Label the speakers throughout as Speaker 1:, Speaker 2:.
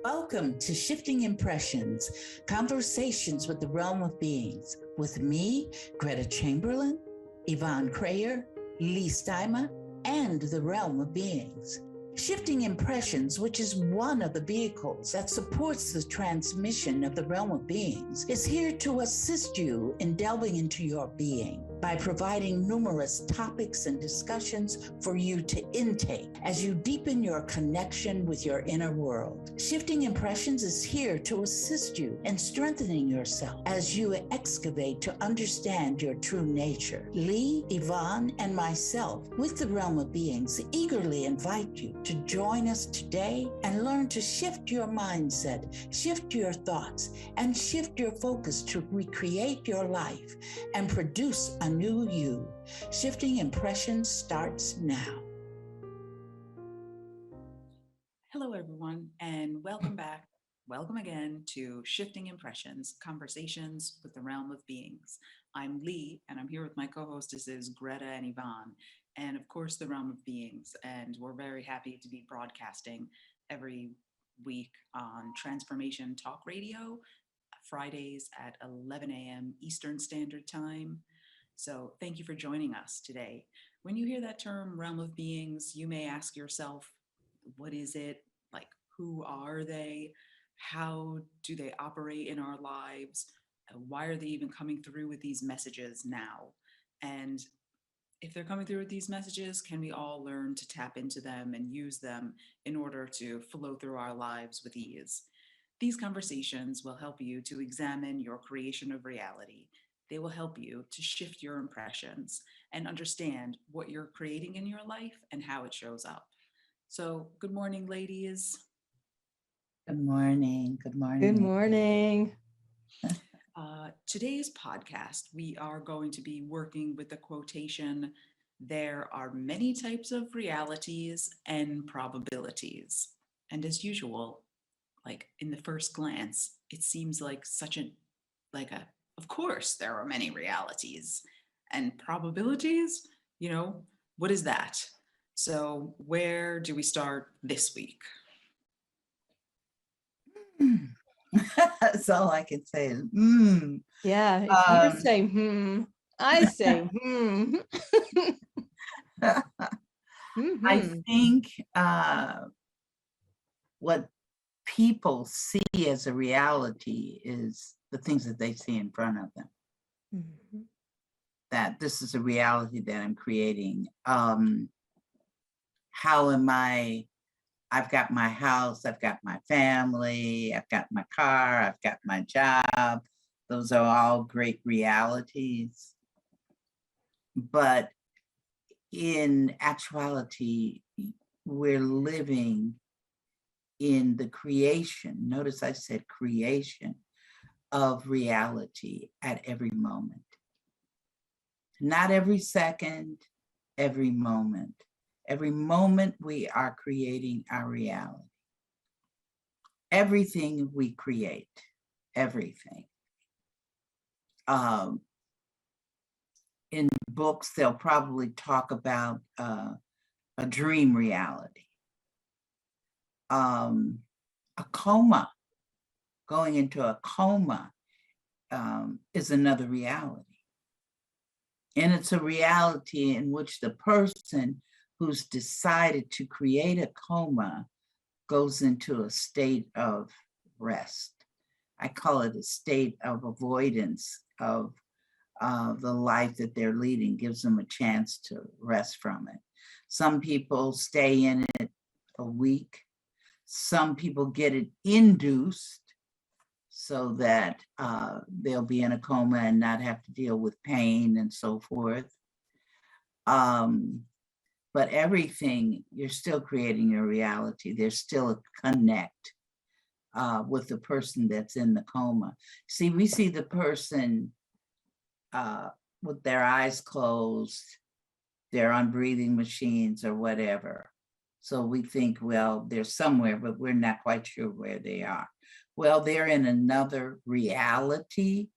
Speaker 1: Welcome to Shifting Impressions, Conversations with the Realm of Beings, with me, Gretta Chamberlain, Yvonne Crayer, Leigh Steimer, and the Realm of Beings. Shifting Impressions, which is one of the vehicles that supports the transmission of the Realm of Beings, is here to assist you in delving into your being by providing numerous topics and discussions for you to intake as you deepen your connection with your inner world. Shifting Impressions is here to assist you in strengthening yourself as you excavate to understand your true nature. Leigh, Yvonne, and myself, with the Realm of Beings, eagerly invite you to join us today and learn to shift your mindset, shift your thoughts, and shift your focus to recreate your life and produce a new you. Shifting Impressions starts now.
Speaker 2: Hello, everyone, and welcome back. Welcome again to Shifting Impressions, Conversations with the Realm of Beings. I'm Leigh, and I'm here with my co-hostesses, Gretta and Yvonne, and of course, the Realm of Beings. And we're very happy to be broadcasting every week on Transformation Talk Radio, Fridays at 11 a.m. Eastern Standard Time. So thank you for joining us today. When you hear that term, Realm of Beings, you may ask yourself, what is it? Like, who are they? How do they operate in our lives? Why are they even coming through with these messages now? And if they're coming through with these messages, can we all learn to tap into them and use them in order to flow through our lives with ease? These conversations will help you to examine your creation of reality. They will help you to shift your impressions and understand what you're creating in your life and how it shows up. So, good morning, ladies.
Speaker 1: Good morning. Good morning.
Speaker 3: Good morning.
Speaker 2: Today's podcast, we are going to be working with the quotation, "There are many types of realities and probabilities." And as usual, like in the first glance, it seems like of course, there are many realities and probabilities. What is that? So where do we start this week?
Speaker 1: That's all I can say is,
Speaker 3: Yeah, if you say, I say,
Speaker 1: I think what people see as a reality is the things that they see in front of them.
Speaker 3: Mm-hmm.
Speaker 1: That this is a reality that I'm creating. How am I've got my house, I've got my family, I've got my car, I've got my job. Those are all great realities. But in actuality, we're living in the creation, notice I said creation, of reality at every moment. Not every second, every moment. Every moment we are creating our reality. Everything we create, everything. In books, they'll probably talk about a dream reality. A coma, going into a coma is another reality. And it's a reality in which the person who's decided to create a coma goes into a state of rest. I call it a state of avoidance of the life that they're leading, gives them a chance to rest from it. Some people stay in it a week. Some people get it induced so that they'll be in a coma and not have to deal with pain and so forth. But everything, you're still creating your reality. There's still a connect with the person that's in the coma. See, we see the person with their eyes closed, they're on breathing machines or whatever. So we think, well, they're somewhere, but we're not quite sure where they are. Well, they're in another reality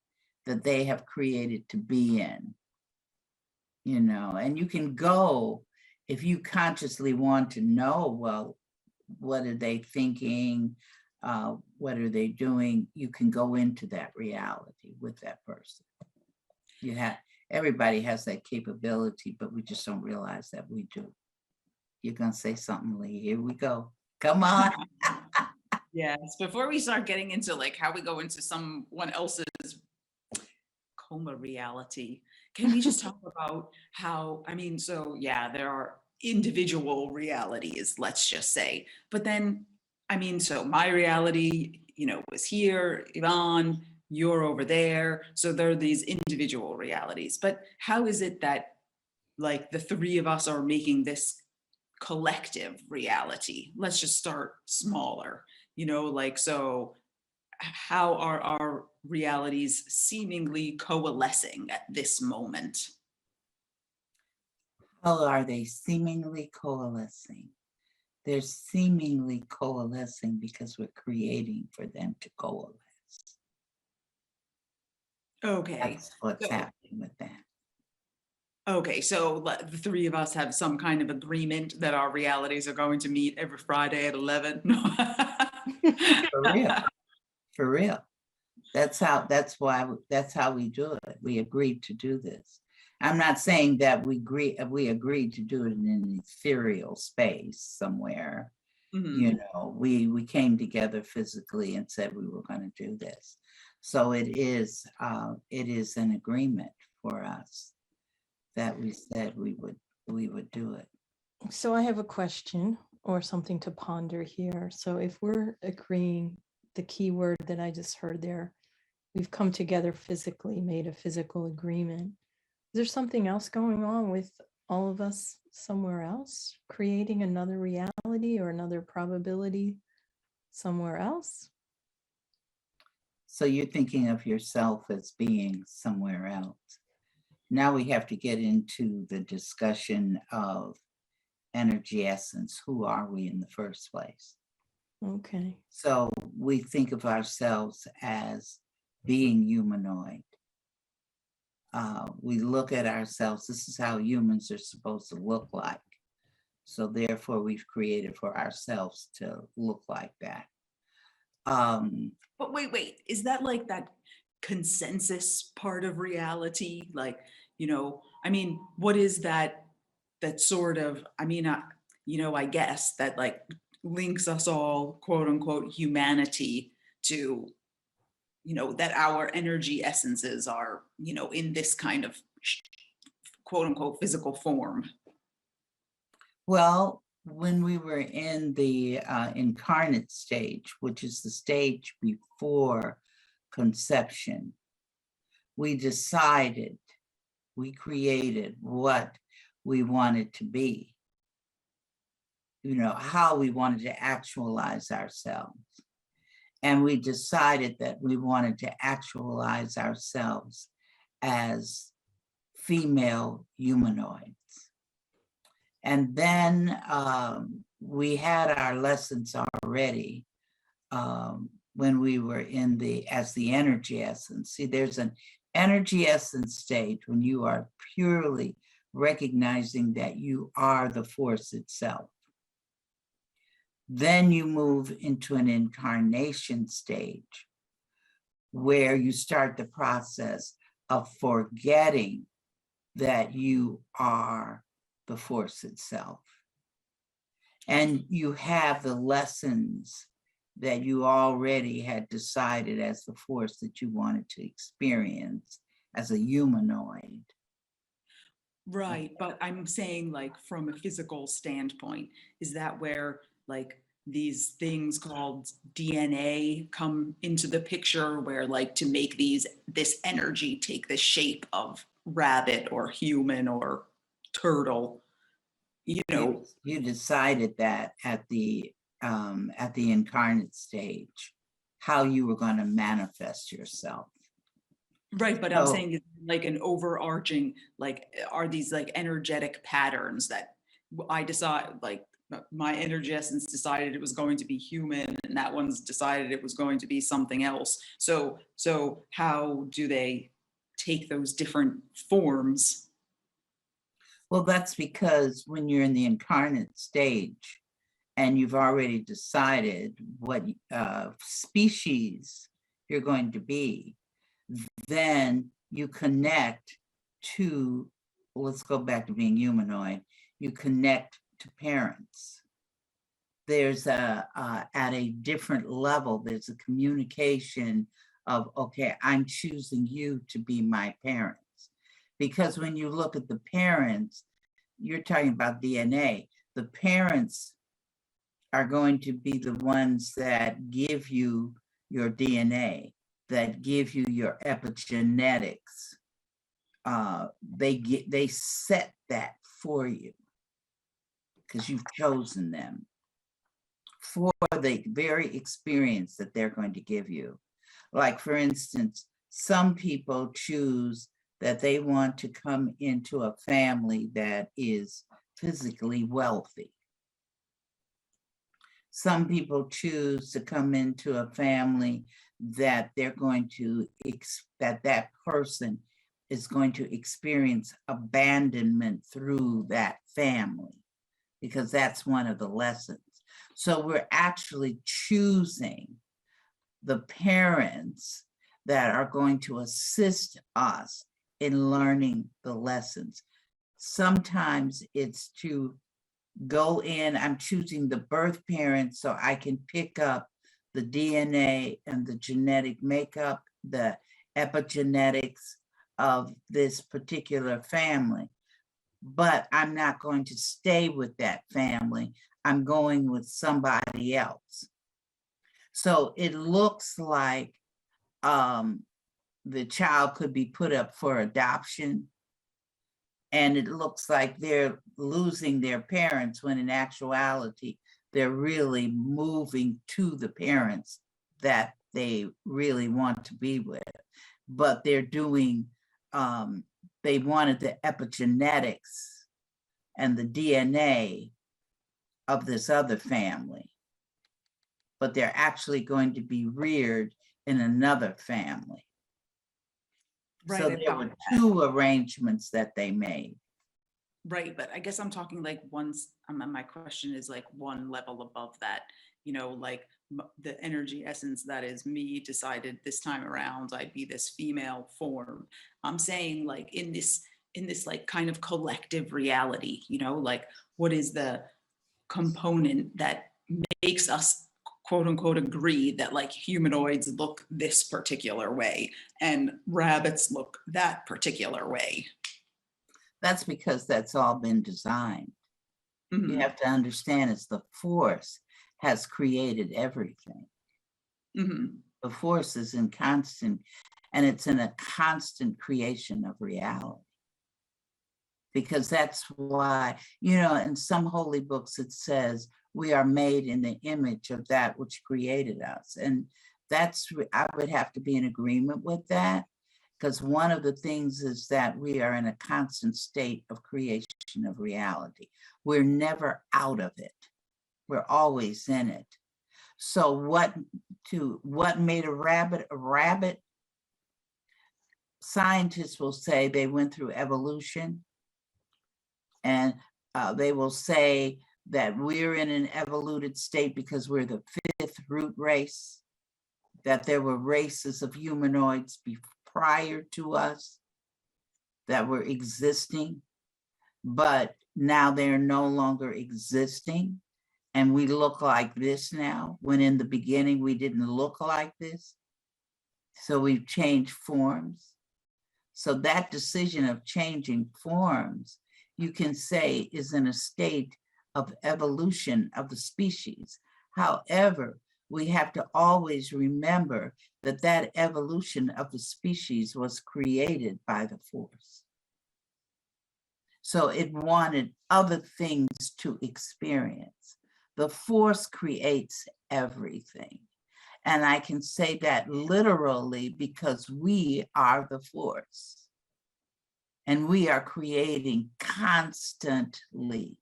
Speaker 1: that they have created to be in, and you can go, if you consciously want to know, well, what are they thinking? What are they doing? You can go into that reality with that person. Everybody has that capability, but we just don't realize that we do. You're going to say something, Leigh. Here we go. Come on.
Speaker 2: Yes. Before we start getting into like how we go into someone else's coma reality, can we just talk about how, so yeah, there are individual realities, let's just say, but then, so my reality, was here, Yvonne, you're over there. So there are these individual realities, but how is it that like the three of us are making this collective reality? Let's just start smaller, so how are our realities seemingly coalescing at this moment?
Speaker 1: How are they seemingly coalescing? They're seemingly coalescing because we're creating for them to coalesce.
Speaker 2: Okay.
Speaker 1: That's what's happening with that.
Speaker 2: Okay, so the three of us have some kind of agreement that our realities are going to meet every Friday at 11.
Speaker 1: For real. That's how we do it. We agreed to do this. I'm not saying that we agreed to do it in an ethereal space somewhere. Mm-hmm. We came together physically and said we were going to do this. So it is an agreement for us that we said we would do it.
Speaker 3: So I have a question or something to ponder here. So if we're agreeing, the key word that I just heard there, we've come together physically, made a physical agreement. Is there something else going on with all of us somewhere else, creating another reality or another probability somewhere else?
Speaker 1: So you're thinking of yourself as being somewhere else. Now we have to get into the discussion of energy essence. Who are we in the first place?
Speaker 3: Okay.
Speaker 1: So we think of ourselves as being humanoid. We look at ourselves, this is how humans are supposed to look like. So therefore we've created for ourselves to look like that.
Speaker 2: But wait, is that like that consensus part of reality? Like, what is that sort of, I guess that like links us all, quote unquote, humanity to, that our energy essences are, in this kind of quote unquote physical form?
Speaker 1: Well, when we were in the incarnate stage, which is the stage before conception, we created what we wanted to be, how we wanted to actualize ourselves. And we decided that we wanted to actualize ourselves as female humanoids. And then we had our lessons already when we were as the energy essence. See, there's an energy essence stage when you are purely recognizing that you are the force itself. Then you move into an incarnation stage where you start the process of forgetting that you are the force itself. And you have the lessons that you already had decided as the force that you wanted to experience as a humanoid.
Speaker 2: Right, but I'm saying like from a physical standpoint, is that where like these things called DNA come into the picture, where like to make this energy take the shape of rabbit or human or turtle,
Speaker 1: You decided that at the incarnate stage, how you were going to manifest yourself.
Speaker 2: Right, but I'm saying it's like an overarching, like, are these like energetic patterns that I decide, like, my energy essence decided it was going to be human, and that one's decided it was going to be something else. So how do they take those different forms?
Speaker 1: Well, that's because when you're in the incarnate stage and you've already decided what species you're going to be, then you connect to, let's go back to being humanoid, you connect to parents. There's at a different level, there's a communication of, okay, I'm choosing you to be my parents. Because when you look at the parents, you're talking about DNA. The parents are going to be the ones that give you your DNA, that give you your epigenetics. They set that for you because you've chosen them for the very experience that they're going to give you. Like, for instance, some people choose that they want to come into a family that is physically wealthy. Some people choose to come into a family that they're going to, that person is going to experience abandonment through that family, because that's one of the lessons. So we're actually choosing the parents that are going to assist us in learning the lessons. Sometimes it's to go in, I'm choosing the birth parents so I can pick up the DNA and the genetic makeup, the epigenetics of this particular family. But I'm not going to stay with that family. I'm going with somebody else. So it looks like the child could be put up for adoption, and it looks like they're losing their parents when in actuality, they're really moving to the parents that they really want to be with. But they're doing, they wanted the epigenetics and the DNA of this other family, but they're actually going to be reared in another family. Right, so there were two arrangements that they made.
Speaker 2: Right, but I guess I'm talking like my question is like one level above that, you know, like the energy essence that is me decided this time around I'd be this female form. I'm saying like in this like kind of collective reality, you know, like what is the component that makes us quote unquote agree that like humanoids look this particular way and rabbits look that particular way?
Speaker 1: That's because that's all been designed. Mm-hmm. You have to understand it's the force has created everything. Mm-hmm. The force is in constant, and it's in a constant creation of reality. Because that's why, you know, in some holy books it says we are made in the image of that which created us. And that's, I would have to be in agreement with that, because one of the things is that we are in a constant state of creation of reality. We're never out of it. We're always in it. So what made a rabbit a rabbit? Scientists will say they went through evolution, and they will say that we're in an evoluted state because we're the fifth root race, that there were races of humanoids prior to us that were existing, but now they're no longer existing. And we look like this now, when in the beginning we didn't look like this. So we've changed forms. So that decision of changing forms, you can say, is in a state of evolution of the species. However, we have to always remember that that evolution of the species was created by the force. So it wanted other things to experience. The force creates everything. And I can say that literally because we are the force. And we are creating constantly.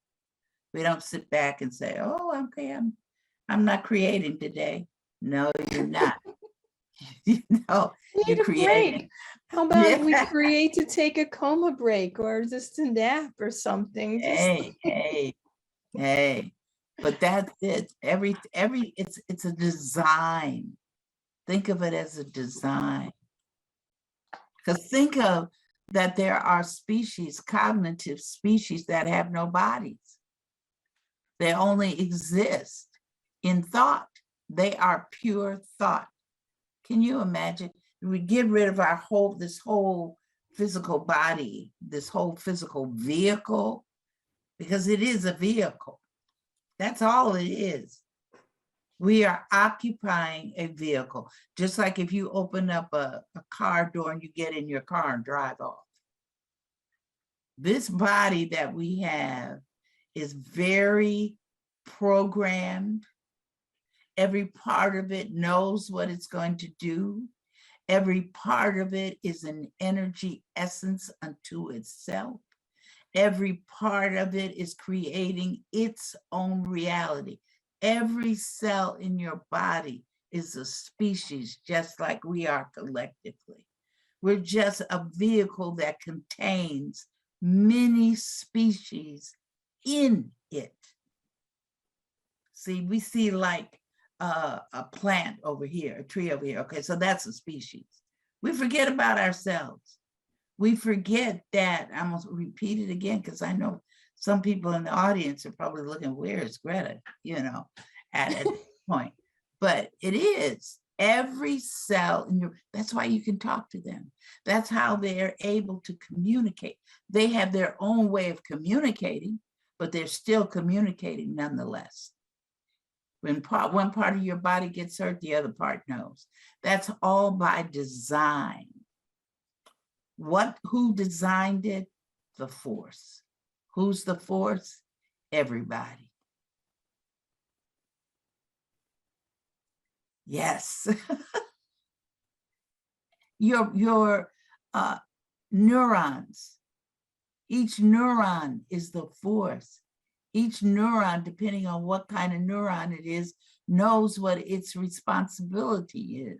Speaker 1: We don't sit back and say, oh, okay, I'm not creating today. No, you're not. You know,
Speaker 3: Need
Speaker 1: you're
Speaker 3: a
Speaker 1: creating.
Speaker 3: break. How about we create to take a coma break or just a nap or something?
Speaker 1: Hey. But that's it. It's a design. Think of it as a design. Because think of that there are species, cognitive species, that have no bodies. They only exist in thought. They are pure thought. Can you imagine? We get rid of this whole physical body, this whole physical vehicle, because it is a vehicle. That's all it is. We are occupying a vehicle, just like if you open up a car door and you get in your car and drive off. This body that we have is very programmed. Every part of it knows what it's going to do. Every part of it is an energy essence unto itself. Every part of it is creating its own reality. Every cell in your body is a species, just like we are collectively. We're just a vehicle that contains many species in it. See, we see like a plant over here, a tree over here. Okay, so that's a species. We forget about ourselves. We forget that. I'm going to repeat it again because I know some people in the audience are probably looking, where is Greta, at this point. But it is every cell in your, that's why you can talk to them. That's how they're able to communicate. They have their own way of communicating, but they're still communicating nonetheless. When one part of your body gets hurt, the other part knows. That's all by design. Who designed it? The force. Who's the force? Everybody. Yes. Your neurons, each neuron is the force. Each neuron, depending on what kind of neuron it is, knows what its responsibility is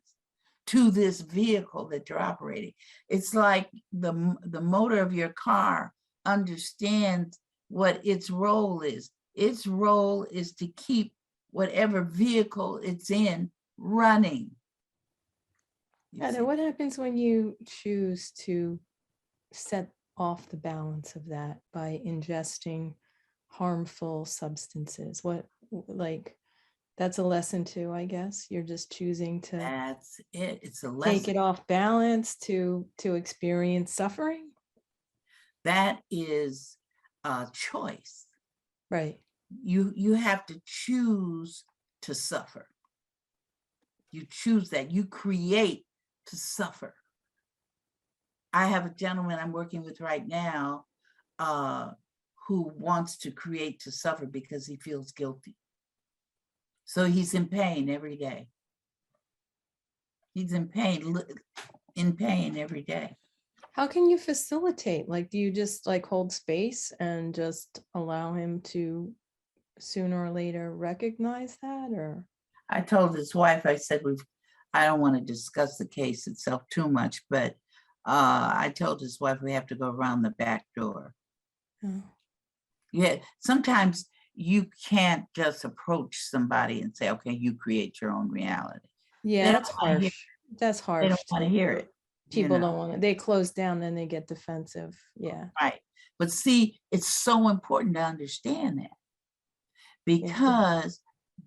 Speaker 1: to this vehicle that you're operating. It's like the motor of your car understands what its role is. Its role is to keep whatever vehicle it's in running.
Speaker 3: Heather, what happens when you choose to set off the balance of that by ingesting harmful substances? That's a lesson too, I guess. You're just choosing to
Speaker 1: that's it. It's a lesson.
Speaker 3: Take it off balance to experience suffering.
Speaker 1: That is a choice.
Speaker 3: Right.
Speaker 1: You have to choose to suffer. You choose that. You create to suffer. I have a gentleman I'm working with right now who wants to create to suffer because he feels guilty. So he's in pain every day. He's in pain every day.
Speaker 3: How can you facilitate? Like, do you just hold space and just allow him to sooner or later recognize that? Or
Speaker 1: I told his wife, I said, I don't want to discuss the case itself too much, but I told his wife we have to go around the back door. Oh. Yeah, sometimes you can't just approach somebody and say, okay, you create your own reality.
Speaker 3: Yeah, that's harsh. That's harsh.
Speaker 1: They don't want to hear it.
Speaker 3: People don't want it. They close down, then they get defensive. Yeah.
Speaker 1: Right. But see, it's so important to understand that, because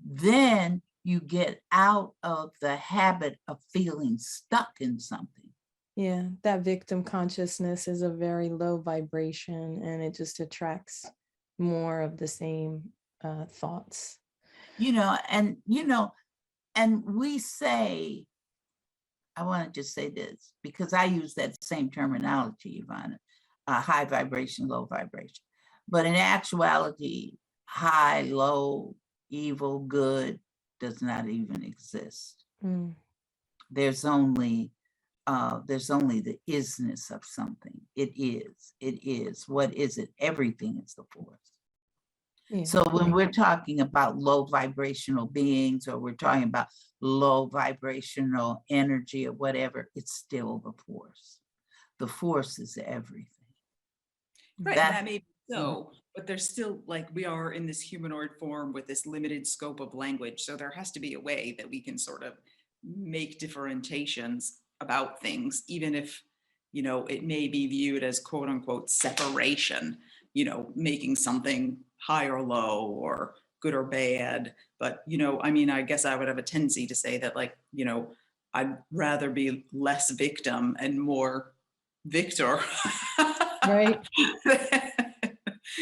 Speaker 1: then you get out of the habit of feeling stuck in something.
Speaker 3: Yeah, that victim consciousness is a very low vibration, and it just attracts more of the same thoughts.
Speaker 1: And we say, I want to just say this because I use that same terminology, Yvonne, high vibration, low vibration. But in actuality, high, low, evil, good does not even exist. Mm. There's only the isness of something. It is. What is it? Everything is the force.
Speaker 3: Yeah.
Speaker 1: So when we're talking about low vibrational beings, or we're talking about low vibrational energy or whatever, it's still the force. The force is everything.
Speaker 2: Right, and that may be so, but there's still, like, we are in this humanoid form with this limited scope of language. So there has to be a way that we can sort of make differentiations about things, even if, it may be viewed as quote unquote separation, making something high or low or good or bad. But, I guess I would have a tendency to say that, like, I'd rather be less victim and more victor.
Speaker 3: Right.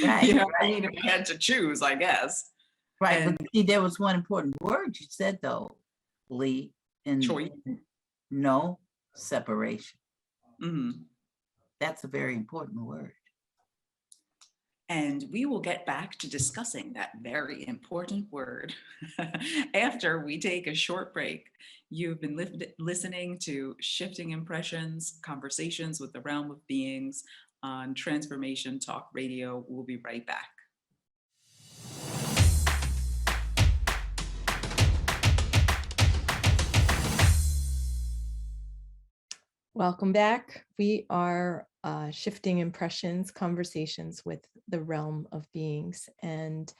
Speaker 1: Right,
Speaker 2: If
Speaker 1: right,
Speaker 2: I had to choose, I guess.
Speaker 1: right.
Speaker 2: And
Speaker 1: But see, there was one important word you said though, Leigh, in
Speaker 2: choice.
Speaker 1: no separation.
Speaker 2: Mhm.
Speaker 1: That's a very important word.
Speaker 2: And we will get back to discussing that very important word after we take a short break. You've been listening to Shifting Impressions, Conversations with the Realm of Beings on Transformation Talk Radio. We'll be right back.
Speaker 3: Welcome back. We are Shifting Impressions, Conversations with the Realm of Beings, and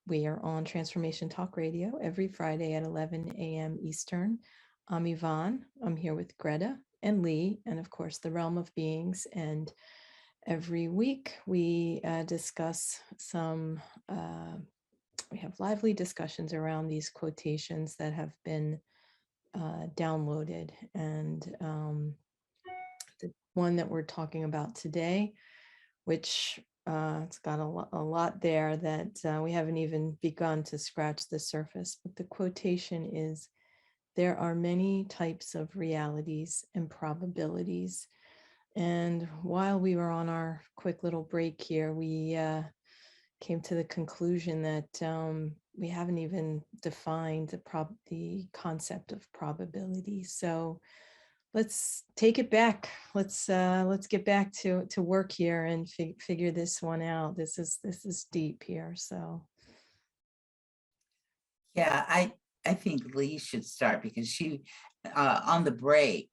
Speaker 3: we are on Transformation Talk Radio every Friday at 11 a.m. Eastern. I'm Yvonne. I'm here with Gretta and Leigh, and of course, the Realm of Beings. And every week we discuss some, we have lively discussions around these quotations that have been downloaded. And the one that we're talking about today, which it's got a lot there that we haven't even begun to scratch the surface. But the quotation is, there are many types of realities and probabilities. And while we were on our quick little break here, we came to the conclusion that we haven't even defined the concept of probability. So let's take it back. Let's get back to work here and figure this one out. This is deep here. So
Speaker 1: Yeah, I think Leigh should start because she on the break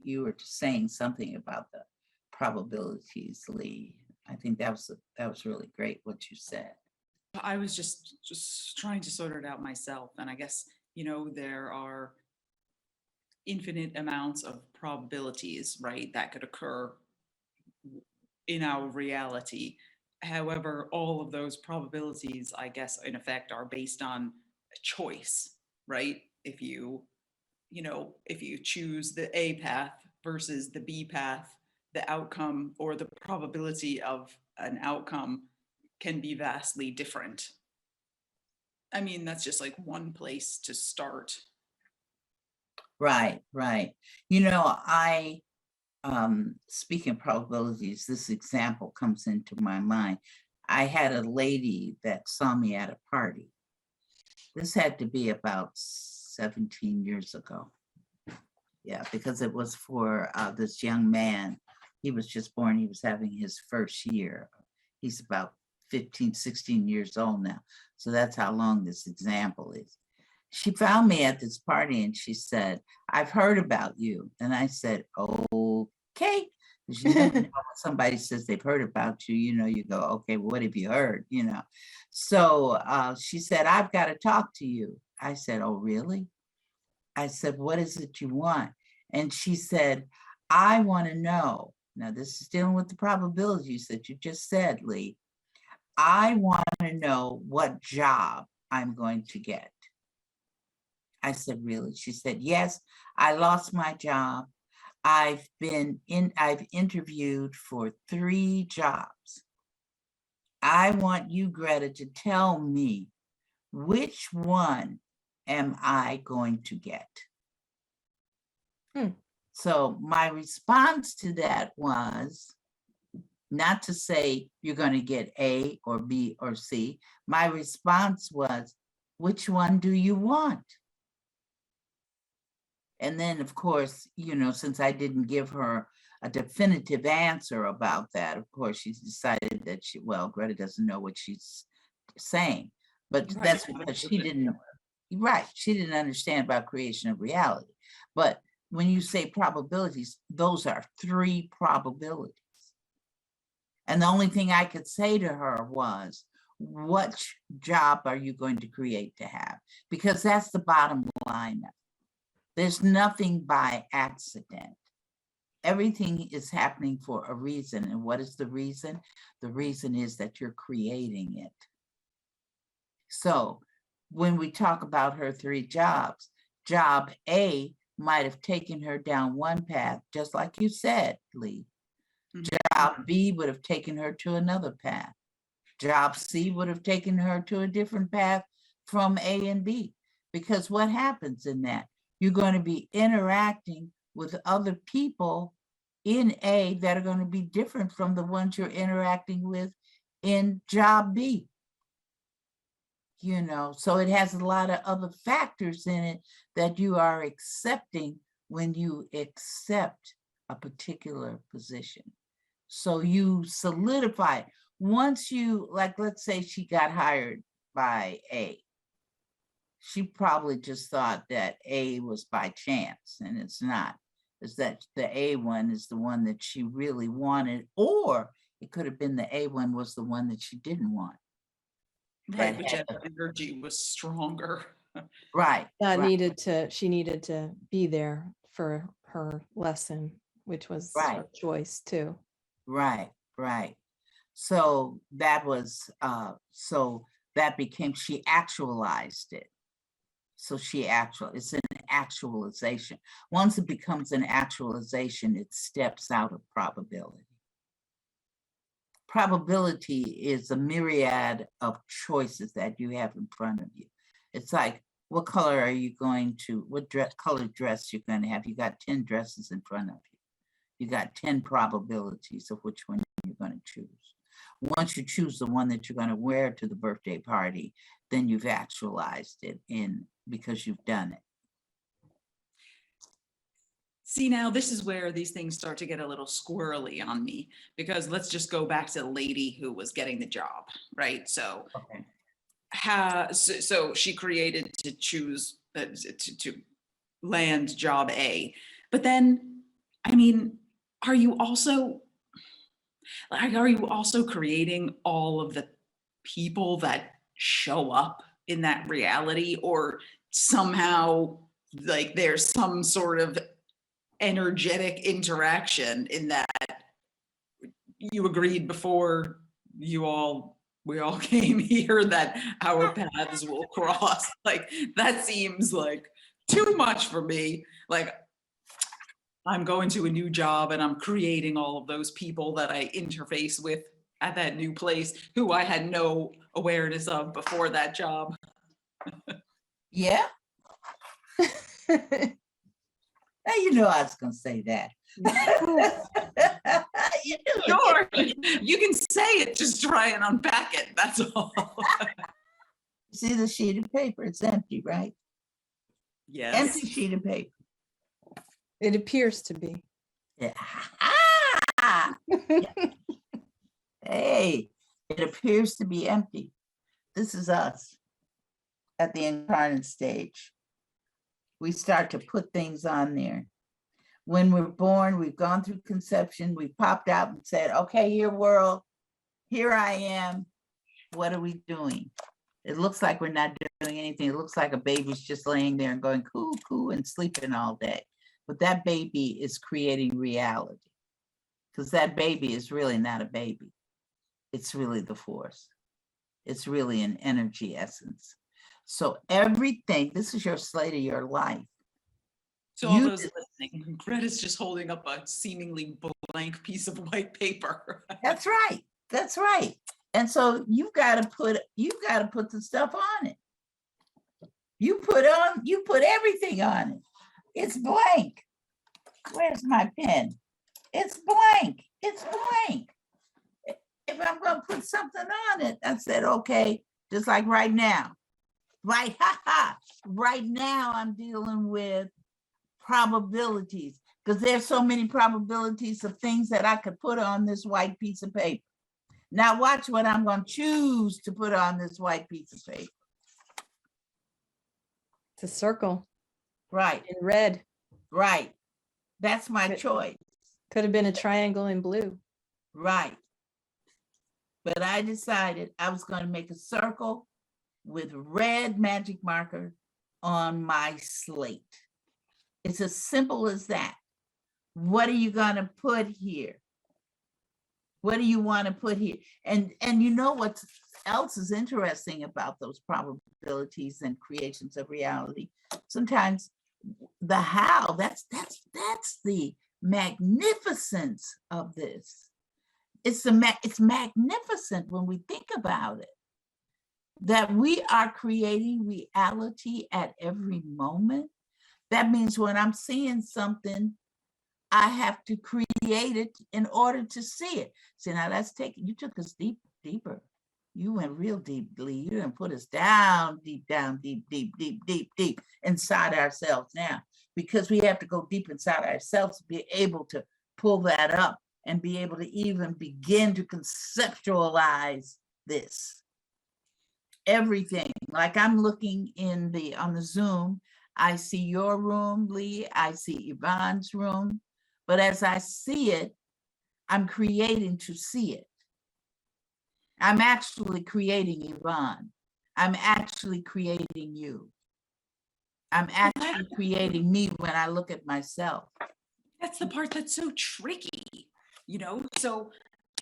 Speaker 1: you were saying something about the probabilities, Leigh. I think that was really great what you said.
Speaker 2: I was just trying to sort it out myself. And I guess, there are infinite amounts of probabilities, right, that could occur in our reality. However, all of those probabilities, I guess, in effect, are based on a choice, right? If you choose the A path versus the B path, the outcome or the probability of an outcome can be vastly different. I mean, that's just like one place to start.
Speaker 1: Right. I speaking of probabilities, this example comes into my mind. I had a lady that saw me at a party. This had to be about 17 years ago. Yeah, because it was for this young man. He was just born. He was having his first year. He's about 15, 16 years old now. So that's how long this example is. She found me at this party and she said, "I've heard about you." And I said, "Okay." Because you never know when somebody says they've heard about you, you go, "Okay, what have you heard?" So she said, "I've got to talk to you." I said, "Oh, really?" I said, "What is it you want?" And she said, "I want to know." Now, this is dealing with the probabilities that you just said, Leigh. "I want to know what job I'm going to get." I said, "Really?" She said, "Yes, I lost my job. I've interviewed for 3 jobs. I want you, Greta, to tell me which one am I going to get?" So my response to that was not to say you're going to get A or B or C. My response was, which one do you want? And then, of course, since I didn't give her a definitive answer about that. Of course, she's decided that Greta doesn't know what she's saying, but
Speaker 2: Right.
Speaker 1: that's because she didn't, right, she didn't understand about creation of reality. But when you say probabilities, those are 3 probabilities. And the only thing I could say to her was, what job are you going to create to have? Because that's the bottom line. There's nothing by accident. Everything is happening for a reason. And what is the reason? The reason is that you're creating it. So when we talk about her 3 jobs, job A might have taken her down one path, just like you said, Leigh. Job B would have taken her to another path. Job C would have taken her to a different path from A and B. Because what happens in that? You're going to be interacting with other people in A that are going to be different from the ones you're interacting with in job B. You know, so it has a lot of other factors in it that you are accepting when you accept a particular position. So you solidify it. Once you, like, let's say she got hired by A. She probably just thought that A was by chance, and it's not. It's that the A one is the one that she really wanted, or it could have been the A one was the one that she didn't want.
Speaker 2: Right, whichever energy was stronger.
Speaker 1: Right.
Speaker 3: She needed to be there for her lesson, which was her choice too.
Speaker 1: Right. So that was, that became, she actualized it. So it's an actualization. Once it becomes an actualization, it steps out of probability. Probability is a myriad of choices that you have in front of you. It's like, what color are you going to, what color dress you're going to have? You got 10 dresses in front of you. You got 10 probabilities of which one you're going to choose. Once you choose the one that you're going to wear to the birthday party, then you've actualized it because you've done it.
Speaker 2: See, now this is where these things start to get a little squirrely on me, because let's just go back to the lady who was getting the job, right? So, so she created to choose to land job A, but then, I mean, are you also creating all of the people that show up in that reality, or somehow like there's some sort of energetic interaction in that you agreed before we all came here that our paths will cross? Like, that seems like too much for me. Like, I'm going to a new job and I'm creating all of those people that I interface with at that new place who I had no awareness of before that job.
Speaker 1: Yeah. Now, you know I was going to say that.
Speaker 2: Sure, you can say it, just try and unpack it, that's all.
Speaker 1: See the sheet of paper, it's empty, right?
Speaker 2: Yes.
Speaker 1: Empty sheet of paper.
Speaker 3: It appears to be.
Speaker 1: Yeah. Hey, it appears to be empty. This is us at the incarnate stage. We start to put things on there. When we're born, we've gone through conception, we popped out and said, okay, here world, here I am. What are we doing? It looks like we're not doing anything. It looks like a baby's just laying there and going coo, coo, and sleeping all day. But that baby is creating reality, because that baby is really not a baby. It's really the force. It's really an energy essence. So everything, this is your slate of your life.
Speaker 2: So all those listening, Gretta's just holding up a seemingly blank piece of white paper.
Speaker 1: That's right. That's right. And so you've got to put the stuff on it. You put everything on it. It's blank. Where's my pen? It's blank. It's blank. If I'm going to put something on it, I said, okay, just like right now. Right now I'm dealing with probabilities. because there's so many probabilities of things that I could put on this white piece of paper. Now watch what I'm going to choose to put on this white piece of paper.
Speaker 3: It's a circle
Speaker 1: Right,
Speaker 3: in red.
Speaker 1: right. That's my
Speaker 3: It-
Speaker 1: choice.
Speaker 3: Could have been a triangle in blue.
Speaker 1: Right. But I decided I was going to make a circle with red magic marker on my slate. It's as simple as that. What are you going to put here? What do you want to put here? And you know what else is interesting about those probabilities and creations of reality? Sometimes the how, that's the magnificence of this. It's magnificent when we think about it, that we are creating reality at every moment. That means when I'm seeing something, I have to create it in order to see it. See, now you took us deeper. You went real deeply. You didn't put us down, deep inside ourselves now, because we have to go deep inside ourselves to be able to pull that up and be able to even begin to conceptualize this. Everything, like I'm looking on the Zoom, I see your room, Leigh, I see Yvonne's room, but as I see it, I'm creating to see it. I'm actually creating Yvonne. I'm actually creating you. I'm actually creating me when I look at myself.
Speaker 2: That's the part that's so tricky, So,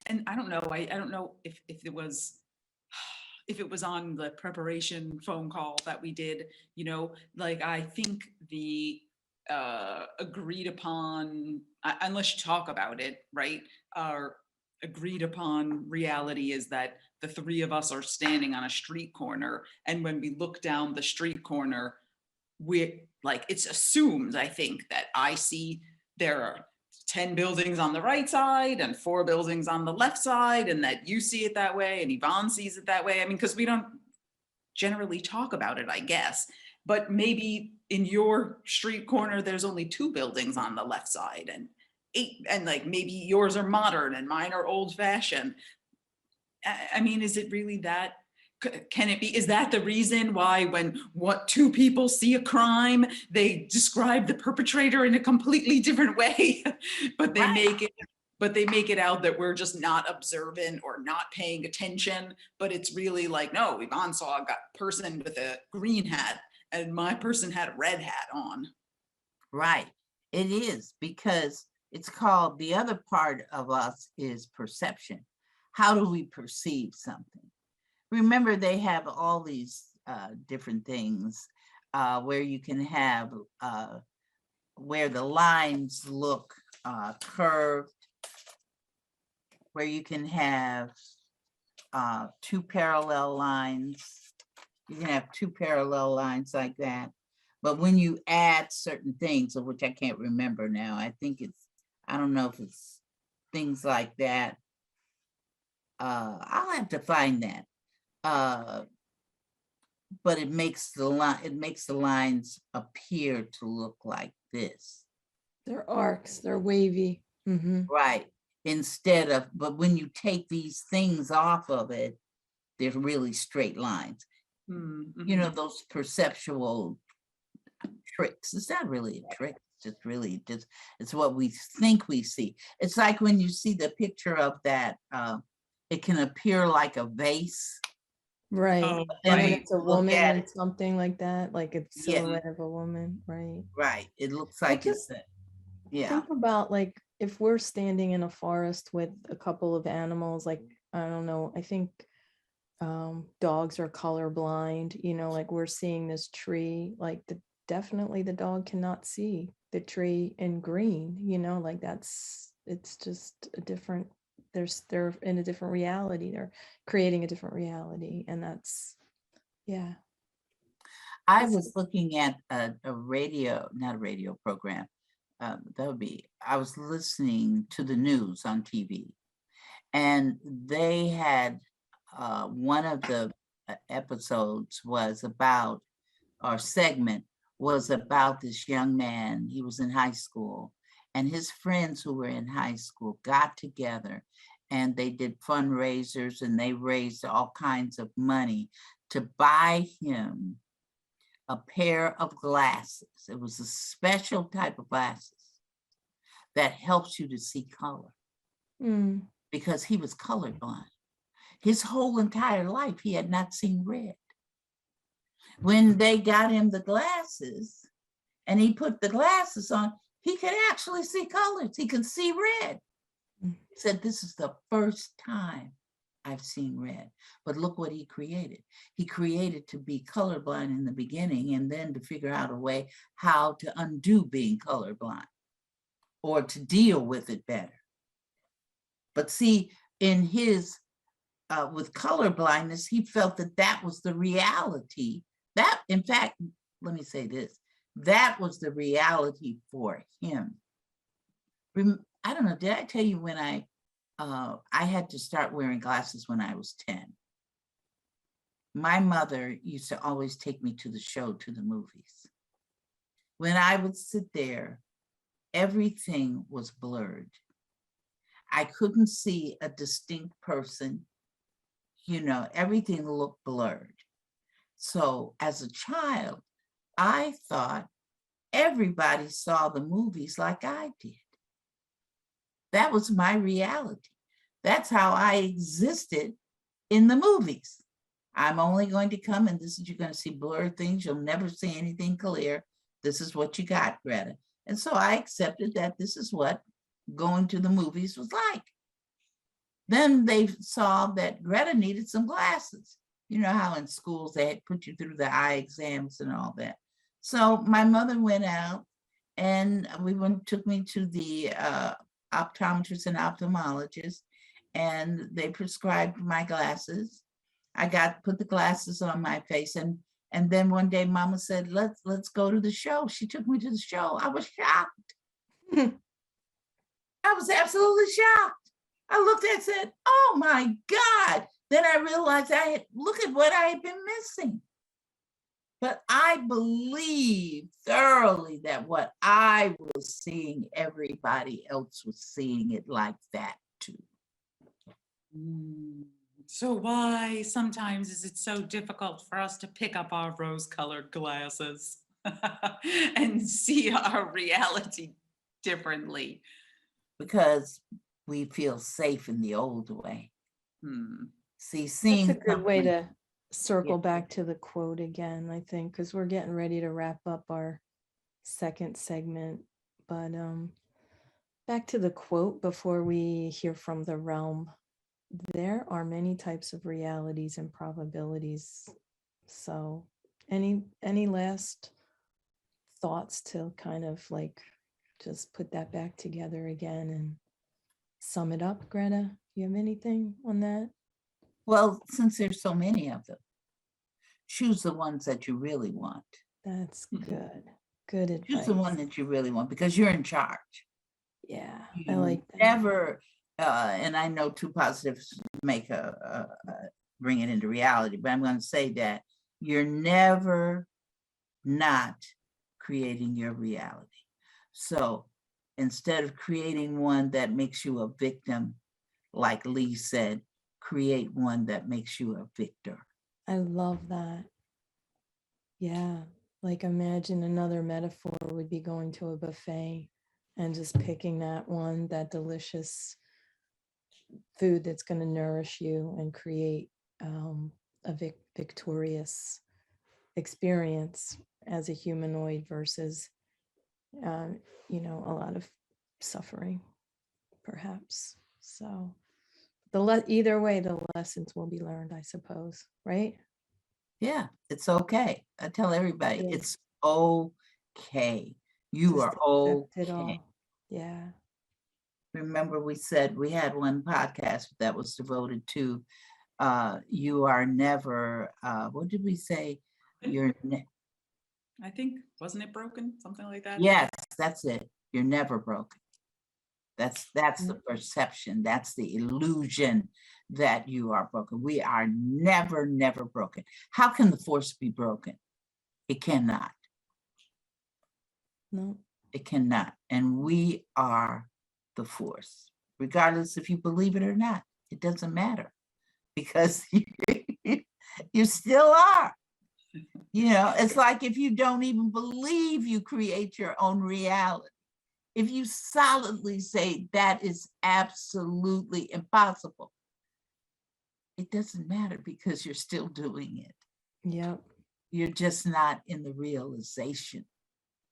Speaker 2: and I don't know. I don't know if it was on the preparation phone call that we did. Like I think the agreed upon, unless you talk about it, right? Our agreed upon reality is that the three of us are standing on a street corner, and when we look down the street corner, it's assumed, I think, that I see there are 10 buildings on the right side and 4 buildings on the left side, and that you see it that way and Yvonne sees it that way. I mean, because we don't generally talk about it, I guess. But maybe in your street corner, there's only 2 buildings on the left side and 8, and like maybe yours are modern and mine are old fashioned. I mean, is it really that? Can it be? Is that the reason why when 2 people see a crime, they describe the perpetrator in a completely different way, but they make it out that we're just not observant or not paying attention. But it's really like, no, Yvonne saw a person with a green hat and my person had a red hat on.
Speaker 1: Right. It is, because it's called, the other part of us is perception. How do we perceive something? Remember, they have all these different things where you can have where the lines look curved, where you can have 2 parallel lines. You can have 2 parallel lines like that. But when you add certain things, of which I can't remember now, I don't know if it's things like that. I'll have to find that. But it makes the lines appear to look like this.
Speaker 3: They're arcs, they're wavy. Mm-hmm.
Speaker 1: Right. But when you take these things off of it, they're really straight lines. Mm-hmm. Those perceptual tricks. It's not really a trick. It's what we think we see. It's like when you see the picture of that, it can appear like a vase.
Speaker 3: Right.
Speaker 2: Oh,
Speaker 3: and when it's a woman and something like that, like a silhouette of a woman, right?
Speaker 1: Right. It looks like it's that. Yeah.
Speaker 3: Think about, like, if we're standing in a forest with a couple of animals, like, I don't know, I think dogs are colorblind, like we're seeing this tree, like definitely the dog cannot see the tree in green, like it's just a different, they're in a different reality, they're creating a different reality, and that's, yeah.
Speaker 1: I was looking at not a radio program, I was listening to the news on TV, and they had one of the episodes was about, or segment was about this young man. He was in high school, and his friends who were in high school got together and they did fundraisers and they raised all kinds of money to buy him a pair of glasses. It was a special type of glasses that helps you to see color because he was colorblind. His whole entire life, he had not seen red. When they got him the glasses and he put the glasses on, he could actually see colors. He could see red. He said, this is the first time I've seen red. But look what he created. He created to be colorblind in the beginning and then to figure out a way how to undo being colorblind or to deal with it better. But see, in his, with color blindness, he felt that that was the reality. That, in fact, let me say this, that was the reality for him. I don't know, did I tell you when I had to start wearing glasses when I was 10? My mother used to always take me to the show, to the movies. When I would sit there, everything was blurred. I couldn't see a distinct person. You know, everything looked blurred. So as a child, I thought everybody saw the movies like I did. That was my reality. That's how I existed in the movies. I'm only going to come and this is, you're going to see blurred things. You'll never see anything clear. This is what you got, Greta. And so I accepted that this is what going to the movies was like. Then they saw that Greta needed some glasses. You know how in schools they had put you through the eye exams and all that. So my mother went out and took me to the optometrist and ophthalmologist, and they prescribed my glasses. I put the glasses on my face, and then one day Mama said, let's go to the show. She took me to the show. I was shocked. I was absolutely shocked. I looked at it and said, oh my God. Then I realized look at what I had been missing. But I believe thoroughly that what I was seeing, everybody else was seeing it like that too.
Speaker 2: So why sometimes is it so difficult for us to pick up our rose-colored glasses and see our reality differently?
Speaker 1: Because we feel safe in the old way. See, seeing
Speaker 3: that's a good way to circle back to the quote again, I think, because we're getting ready to wrap up our second segment. But back to the quote before we hear from the realm. There are many types of realities and probabilities. So any last thoughts to kind of like just put that back together again and sum it up, Greta? You have anything on that?
Speaker 1: Well, since there's so many of them, choose the ones that you really want.
Speaker 3: That's good. Good advice.
Speaker 1: Choose the one that you really want because you're in charge.
Speaker 3: Yeah,
Speaker 1: You
Speaker 3: I like that.
Speaker 1: Never, and I know two positives make bring it into reality, but I'm going to say that you're never not creating your reality. So instead of creating one that makes you a victim, like Leigh said, create one that makes you a victor.
Speaker 3: I love that. Yeah, like imagine another metaphor would be going to a buffet and just picking that delicious food that's going to nourish you and create a victorious experience as a humanoid versus, a lot of suffering, perhaps. So either way, the lessons will be learned, I suppose, right?
Speaker 1: Yeah, it's okay. I tell everybody, it's okay. You
Speaker 3: Just
Speaker 1: are
Speaker 3: accept it
Speaker 1: okay.
Speaker 3: all. Yeah.
Speaker 1: Remember, we said we had one podcast that was devoted to you are never, what did we say?
Speaker 2: I think, wasn't it broken? Something like that?
Speaker 1: Yes, that's it. You're never broken. That's the perception. That's the illusion that you are broken. We are never, never broken. How can the force be broken? It cannot.
Speaker 3: No.
Speaker 1: It cannot. And we are the force, regardless if you believe it or not. It doesn't matter because you still are. You know, it's like if you don't even believe you create your own reality. If you solidly say that is absolutely impossible, it doesn't matter because you're still doing it.
Speaker 3: Yep.
Speaker 1: You're just not in the realization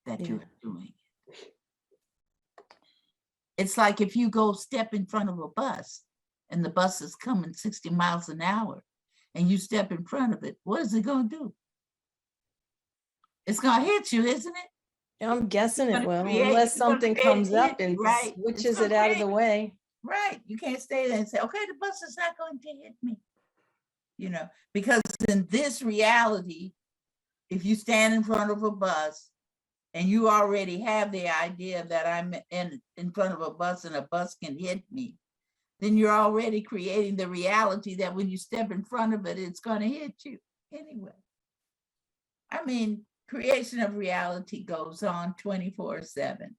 Speaker 1: that
Speaker 3: Yeah.
Speaker 1: you're doing it. It's like if you go step in front of a bus and the bus is coming 60 miles an hour and you step in front of it, what is it going to do? It's going to hit you, isn't it?
Speaker 3: I'm guessing it will,
Speaker 1: create-
Speaker 3: unless
Speaker 1: it's gonna
Speaker 3: something
Speaker 1: create
Speaker 3: comes
Speaker 1: a
Speaker 3: up
Speaker 1: hit,
Speaker 3: and
Speaker 1: right?
Speaker 3: switches
Speaker 1: It's
Speaker 3: it
Speaker 1: gonna
Speaker 3: out of the
Speaker 1: create-
Speaker 3: way.
Speaker 1: Right. You can't stay there and say, okay, the bus is not going to hit me. You know, because in this reality, if you stand in front of a bus and you already have the idea that I'm in front of a bus and a bus can hit me, then you're already creating the reality that when you step in front of it, it's going to hit you anyway. I mean, creation of reality goes on 24/7.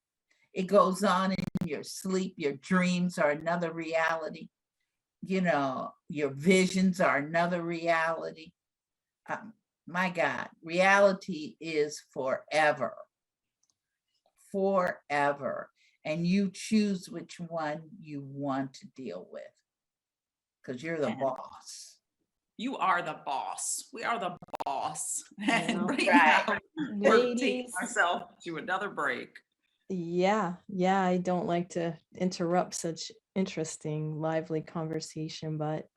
Speaker 1: It goes on in your sleep. Your dreams are another reality. You know, your visions are another reality. My God, reality is forever. Forever. And you choose which one you want to deal with because you're the boss.
Speaker 2: You are the boss. We are the boss. And
Speaker 3: Yeah.
Speaker 2: now we're taking
Speaker 3: Ladies.
Speaker 2: ourselves to another break.
Speaker 3: Yeah, I don't like to interrupt such interesting, lively conversation, but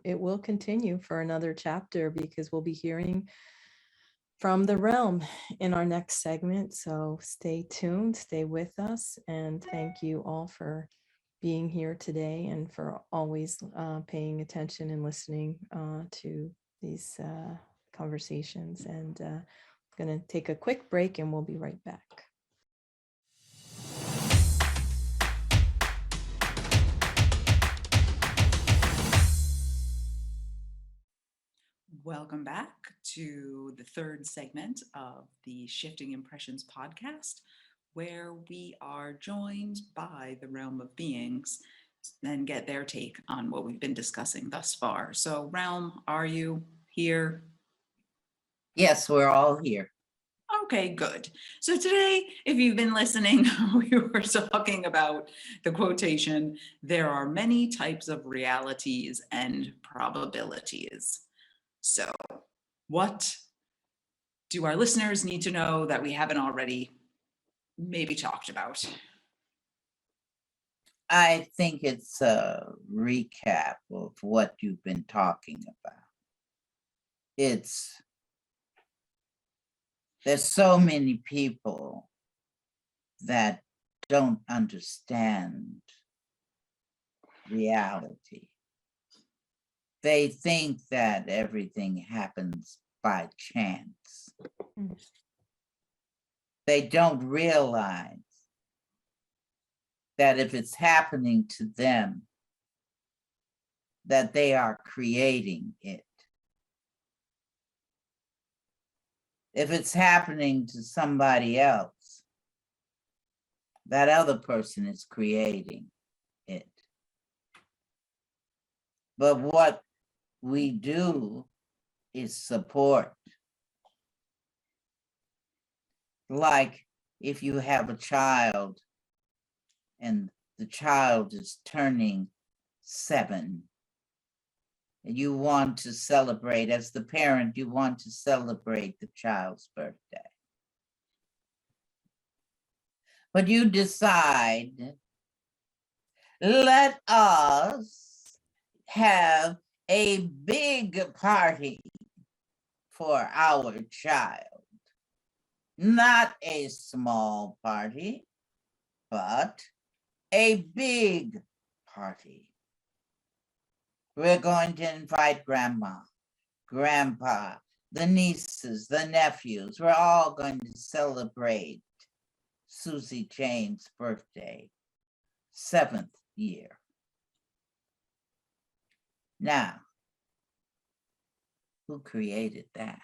Speaker 3: it will continue for another chapter because we'll be hearing from the realm in our next segment. So stay tuned, stay with us, and thank you all for being here today and for always paying attention and listening to these conversations. And I'm going to take a quick break and we'll be right back.
Speaker 2: Welcome back to the third segment of the Shifting Impressions podcast, where we are joined by the realm of beings and get their take on what we've been discussing thus far. So, realm, are you here?
Speaker 1: Yes, we're all here.
Speaker 2: Okay, good. So today, if you've been listening, we were talking about the quotation, there are many types of realities and probabilities. So what do our listeners need to know that we haven't already maybe talked about?
Speaker 1: I think it's a recap of what you've been talking about. There's so many people that don't understand reality. They think that everything happens by chance. They don't realize that if it's happening to them, that they are creating it. If it's happening to somebody else, that other person is creating it. But what we do is support. Like if you have a child and the child is turning 7, and you want to celebrate, as the parent, you want to celebrate the child's birthday. But you decide, let us have a big party for our child. Not a small party, but a big party. We're going to invite grandma, grandpa, the nieces, the nephews. We're all going to celebrate Susie Jane's birthday, 7th year. Now, who created that?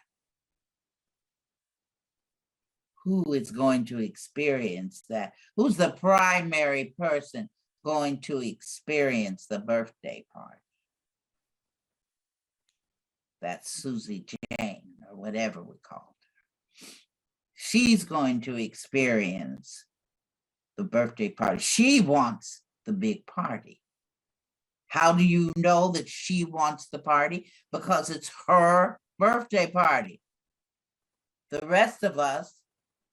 Speaker 4: who is going to experience that? Who's the primary person going to experience the birthday party? That's Susie Jane, or whatever we called her. She's going to experience the birthday party. She wants the big party. How do you know that she wants the party? Because it's her birthday party. The rest of us,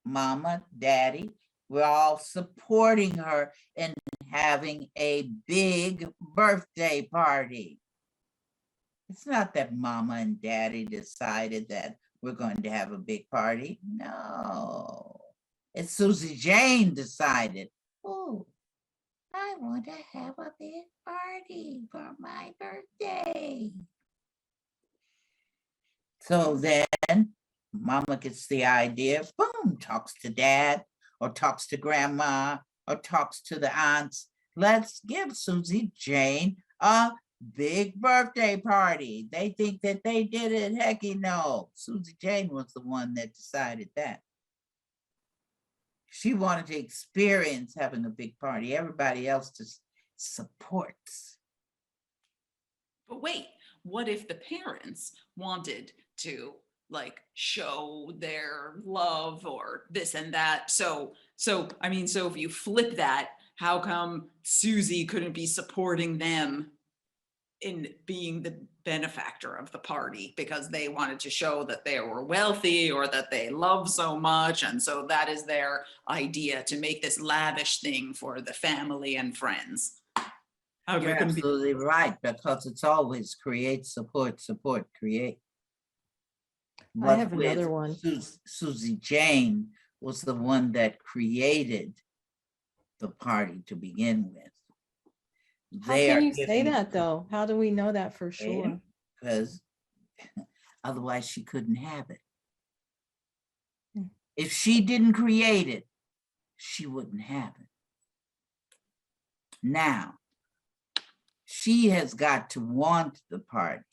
Speaker 4: mama, daddy, we're all supporting her in having a big birthday party. It's not that mama and daddy decided that we're going to have a big party. No, it's Susie Jane decided, oh, I want to have a big party for my birthday. So then mama gets the idea, boom, talks to dad or talks to grandma or talks to the aunts. Let's give Susie Jane a big birthday party. They think that they did it. Hecky no. Susie Jane was the one that decided that. She wanted to experience having a big party. Everybody else just supports.
Speaker 2: But wait, what if the parents wanted to like show their love or this and that? So if you flip that, how come Susie couldn't be supporting them in being the benefactor of the party because they wanted to show that they were wealthy or that they love so much, and so that is their idea, to make this lavish thing for the family and friends?
Speaker 4: You're absolutely right, because it's always create, support, create.
Speaker 3: I have another one.
Speaker 4: Susie Jane was the one that created the party to begin with.
Speaker 3: How can you say that though? How do we know that for sure?
Speaker 4: Because otherwise she couldn't have it. If she didn't create it, she wouldn't have it. Now, she has got to want the party.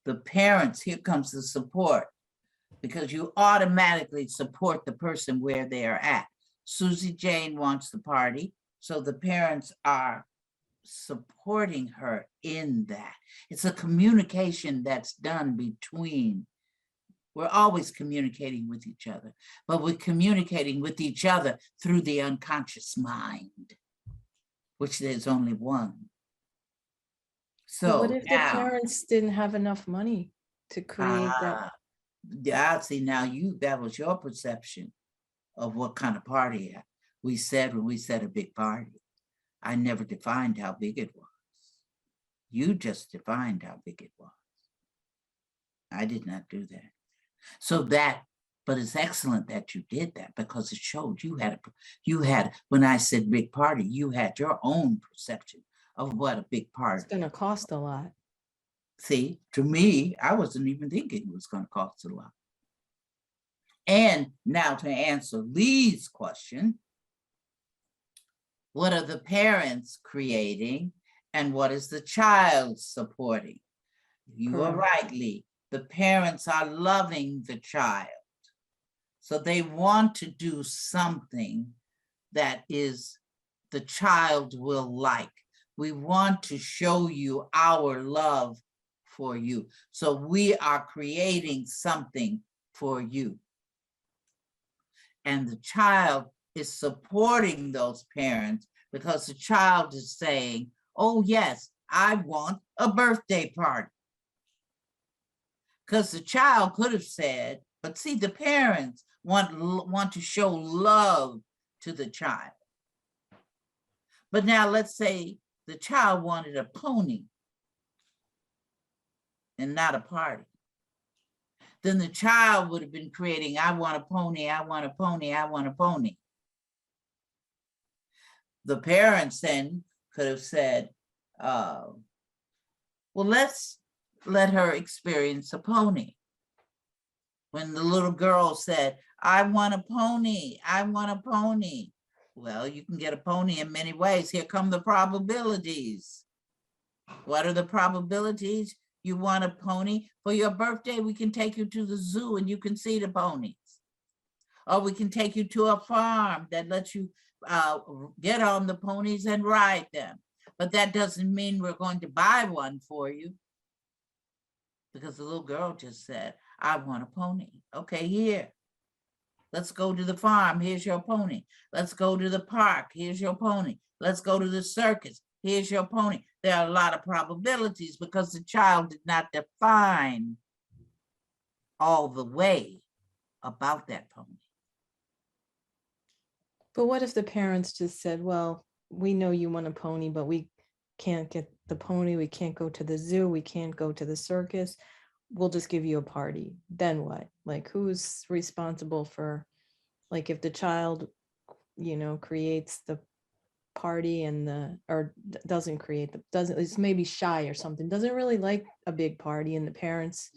Speaker 4: The parents, here comes the support, because you automatically support the person where they are at. Susie Jane wants the party, so the parents are supporting her in that. It's a communication that's done between, we're always communicating with each other, but we're communicating with each other through the unconscious mind, which there's only one. So
Speaker 3: what if the parents didn't have enough money to create that?
Speaker 4: Yeah, see, now that was your perception of what kind of party we said when we said a big party. I never defined how big it was. You just defined how big it was. I did not do that. So but it's excellent that you did that, because it showed you had, when I said big party, you had your own perception of what a big party.
Speaker 3: It's going to cost a lot.
Speaker 4: See, to me, I wasn't even thinking it was going to cost a lot. And now to answer Lee's question, what are the parents creating and what is the child supporting? You are right, Lee. The parents are loving the child. So they want to do something that is the child will like. We want to show you our love for you. So we are creating something for you. And the child is supporting those parents, because the child is saying, oh yes, I want a birthday party. Because the child could have said, but see, the parents want to show love to the child. But now let's say the child wanted a pony and not a party. Then the child would have been creating, I want a pony, I want a pony, I want a pony. The parents then could have said, well, let's let her experience a pony. When the little girl said, I want a pony, I want a pony. Well, you can get a pony in many ways. Here come the probabilities. What are the probabilities? You want a pony? For your birthday, we can take you to the zoo and you can see the ponies. Or we can take you to a farm that lets you get on the ponies and ride them. But that doesn't mean we're going to buy one for you. Because the little girl just said, I want a pony. Okay, here. Let's go to the farm. Here's your pony. Let's go to the park. Here's your pony. Let's go to the circus. Here's your pony. There are a lot of probabilities because the child did not define all the way about that pony.
Speaker 3: But what if the parents just said, well, we know you want a pony, but we can't get the pony. We can't go to the zoo. We can't go to the circus. We'll just give you a party. Then what? Like, who's responsible for, like, if the child, creates the party or doesn't create it's maybe shy or something, doesn't really like a big party, and the parents,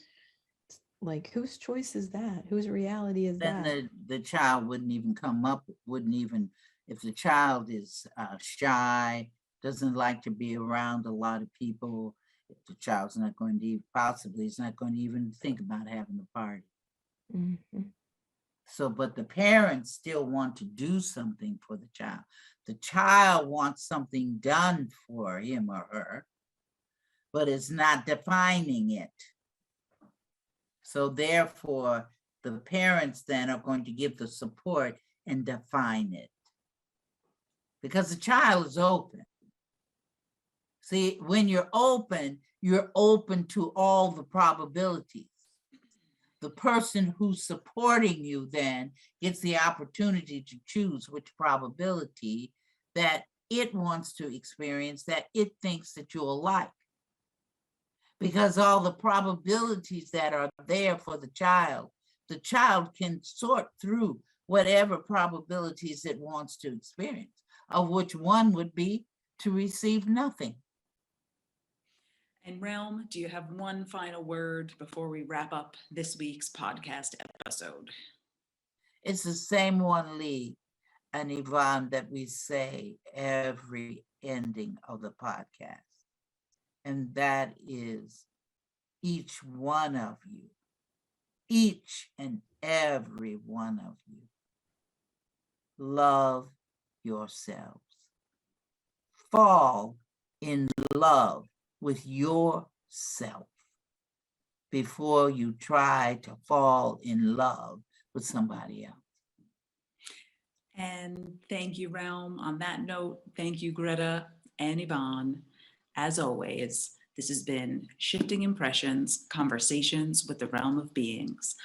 Speaker 3: like, whose choice is that? Whose reality is that?
Speaker 4: Then the child wouldn't even, if the child is shy, doesn't like to be around a lot of people, if the child's not going to, he's not going to even think about having a party.
Speaker 3: Mm-hmm.
Speaker 4: So, but the parents still want to do something for the child. The child wants something done for him or her, but it's not defining it. So therefore, the parents then are going to give the support and define it. Because the child is open. See, when you're open to all the probabilities. The person who's supporting you then gets the opportunity to choose which probability that it wants to experience, that it thinks that you'll like. Because all the probabilities that are there for the child can sort through whatever probabilities it wants to experience, of which one would be to receive nothing.
Speaker 2: And Realm, do you have one final word before we wrap up this week's podcast episode?
Speaker 4: It's the same one, Leigh and Yvonne, that we say every ending of the podcast. And that is, each one of you, each and every one of you, love yourselves. Fall in love with yourself before you try to fall in love with somebody else.
Speaker 2: And thank you, Realm. On that note, thank you, Gretta and Yvonne. As always, this has been Shifting Impressions, Conversations with the Realm of Beings,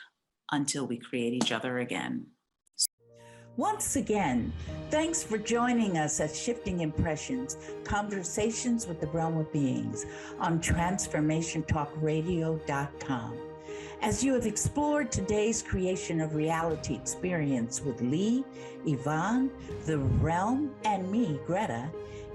Speaker 2: until we create each other again.
Speaker 1: Once again, thanks for joining us at Shifting Impressions, Conversations with the Realm of Beings on TransformationTalkRadio.com. As you have explored today's creation of reality experience with Leigh, Yvonne, the Realm, and me, Gretta,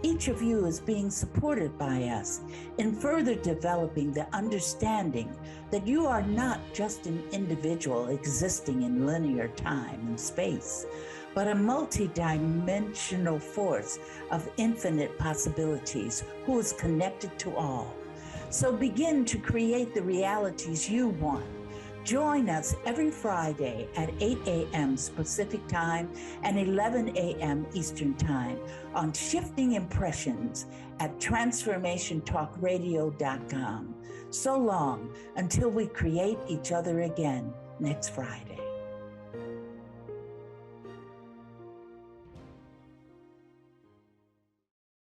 Speaker 1: each of you is being supported by us in further developing the understanding that you are not just an individual existing in linear time and space, but a multi-dimensional force of infinite possibilities who is connected to all. So begin to create the realities you want. Join us every Friday at 8 a.m. Pacific Time and 11 a.m. Eastern Time on Shifting Impressions at TransformationTalkRadio.com. So long until we create each other again next Friday.